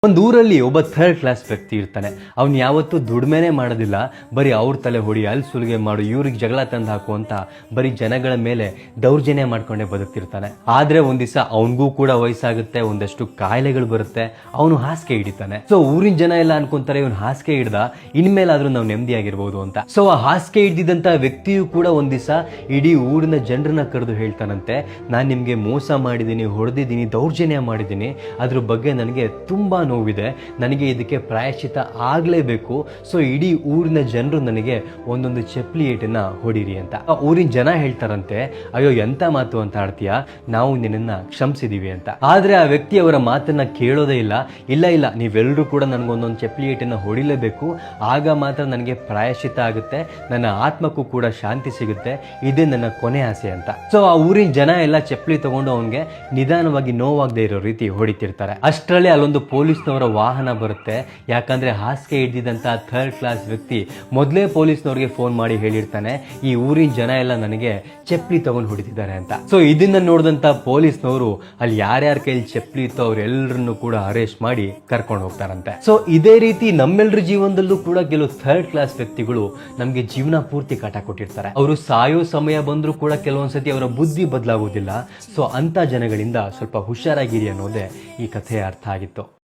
ಒಂದು ಊರಲ್ಲಿ ಒಬ್ಬ ಥರ್ಡ್ ಕ್ಲಾಸ್ ವ್ಯಕ್ತಿ ಇರ್ತಾನೆ. ಅವ್ನು ಯಾವತ್ತೂ ದುಡಿಮೆನೆ ಮಾಡೋದಿಲ್ಲ, ಬರೀ ಅವ್ರ ತಲೆ ಹೊಡಿ, ಅಲ್ಲಿ ಸುಲಿಗೆ ಮಾಡು, ಇವ್ರಿಗೆ ಜಗಳ ತಂದು ಹಾಕು ಅಂತ ಬರೀ ಜನಗಳ ಮೇಲೆ ದೌರ್ಜನ್ಯ ಮಾಡ್ಕೊಂಡೇ ಬದುಕ್ತಿರ್ತಾನೆ. ಆದ್ರೆ ಒಂದ್ ದಿವಸ ಅವನಿಗೂ ಕೂಡ ವಯಸ್ಸಾಗುತ್ತೆ, ಒಂದಷ್ಟು ಕಾಯಿಲೆಗಳು ಬರುತ್ತೆ, ಅವನು ಹಾಸಿಗೆ ಹಿಡಿತಾನೆ. ಸೊ ಊರಿನ ಜನ ಎಲ್ಲ ಅನ್ಕೊಂತಾರೆ ಇವನು ಹಾಸಿಗೆ ಹಿಡ್ದ, ಇನ್ಮೇಲಾದ್ರೂ ನಾವು ನೆಮ್ಮದಿಯಾಗಿರ್ಬೋದು ಅಂತ. ಸೊ ಆ ಹಾಸಿಗೆ ಹಿಡ್ದಿದ್ದಂತ ವ್ಯಕ್ತಿಯು ಕೂಡ ಒಂದ್ ದಿವಸ ಇಡೀ ಊರಿನ ಜನರನ್ನ ಕರೆದು ಹೇಳ್ತಾನಂತೆ, ನಾನ್ ನಿಮ್ಗೆ ಮೋಸ ಮಾಡಿದ್ದೀನಿ, ಹೊಡೆದಿದ್ದೀನಿ, ದೌರ್ಜನ್ಯ ಮಾಡಿದ್ದೀನಿ, ಅದ್ರ ಬಗ್ಗೆ ನನಗೆ ತುಂಬಾ ನೋವಿದೆ, ನನಗೆ ಇದಕ್ಕೆ ಪ್ರಾಯಶ್ಚಿತ ಆಗಲೇಬೇಕು. ಸೊ ಇಡೀ ಊರಿನ ಜನರು ನನಗೆ ಒಂದೊಂದು ಚಪ್ಪಲಿ ಏಟನ್ನ ಹೊಡೀರಿ ಅಂತ. ಊರಿನ ಜನ ಹೇಳ್ತಾರಂತೆ, ಅಯ್ಯೋ ಎಂತ ಮಾತು ಅಂತ ಆಡ್ತೀಯಾ, ನಾವು ನಿನ್ನನ್ನ ಕ್ಷಮಿಸಿದೀವಿ ಅಂತ. ಆದ್ರೆ ಆ ವ್ಯಕ್ತಿ ಅವರ ಮಾತನ್ನ ಕೇಳೋದೇ ಇಲ್ಲ. ಇಲ್ಲ ಇಲ್ಲ, ನೀವೆಲ್ಲರೂ ಕೂಡ ನನಗೊಂದೊಂದು ಚಪ್ಪಲಿ ಏಟನ್ನ ಹೊಡಿಲೇಬೇಕು, ಆಗ ಮಾತ್ರ ನನಗೆ ಪ್ರಾಯಶ್ಚಿತ ಆಗುತ್ತೆ, ನನ್ನ ಆತ್ಮಕ್ಕೂ ಕೂಡ ಶಾಂತಿ ಸಿಗುತ್ತೆ, ಇದೇ ನನ್ನ ಕೊನೆ ಆಸೆ ಅಂತ. ಸೊ ಆ ಊರಿನ ಜನ ಎಲ್ಲ ಚಪ್ಪಲಿ ತಗೊಂಡು ಅವನಿಗೆ ನಿಧಾನವಾಗಿ ನೋವಾಗದೆ ಇರೋ ರೀತಿ ಹೊಡಿತಿರ್ತಾರೆ. ಅಷ್ಟರಲ್ಲಿ ಅಲ್ಲೊಂದು ಪೊಲೀಸ್ನವರ ವಾಹನ ಬರುತ್ತೆ. ಯಾಕಂದ್ರೆ ಹಾಸಿಗೆ ಹಿಡಿದಿದ್ದಂತ ಥರ್ಡ್ ಕ್ಲಾಸ್ ವ್ಯಕ್ತಿ ಮೊದಲೇ ಪೊಲೀಸ್ನವ್ರಿಗೆ ಫೋನ್ ಮಾಡಿ ಹೇಳಿರ್ತಾನೆ, ಈ ಊರಿನ ಜನ ಎಲ್ಲ ನನಗೆ ಚಪ್ಪಲಿ ತಗೊಂಡು ಹೊಡಿತಿದ್ದಾರೆ ಅಂತ. ಸೊ ಇದನ್ನ ನೋಡಿದಂತ ಪೊಲೀಸ್ನವರು ಅಲ್ಲಿ ಯಾರ್ಯಾರ ಕೈಲಿ ಚಪ್ಪಲಿ ಇತ್ತೋ ಅವ್ರೆಲ್ಲರನ್ನು ಕೂಡ ಅರೆಸ್ಟ್ ಮಾಡಿ ಕರ್ಕೊಂಡು ಹೋಗ್ತಾರಂತೆ. ಸೊ ಇದೇ ರೀತಿ ನಮ್ಮೆಲ್ಲರ ಜೀವನದಲ್ಲೂ ಕೂಡ ಕೆಲವು ಥರ್ಡ್ ಕ್ಲಾಸ್ ವ್ಯಕ್ತಿಗಳು ನಮ್ಗೆ ಜೀವನ ಪೂರ್ತಿ ಕಾಟ ಕೊಟ್ಟಿರ್ತಾರೆ. ಅವರು ಸಾಯೋ ಸಮಯ ಬಂದ್ರೂ ಕೂಡ ಕೆಲವೊಂದ್ಸತಿ ಅವರ ಬುದ್ಧಿ ಬದಲಾಗೋದಿಲ್ಲ. ಸೊ ಅಂತ ಜನಗಳಿಂದ ಸ್ವಲ್ಪ ಹುಷಾರಾಗಿರಿ ಅನ್ನೋದೇ ಈ ಕಥೆಯ ಅರ್ಥ ಆಗಿತ್ತು.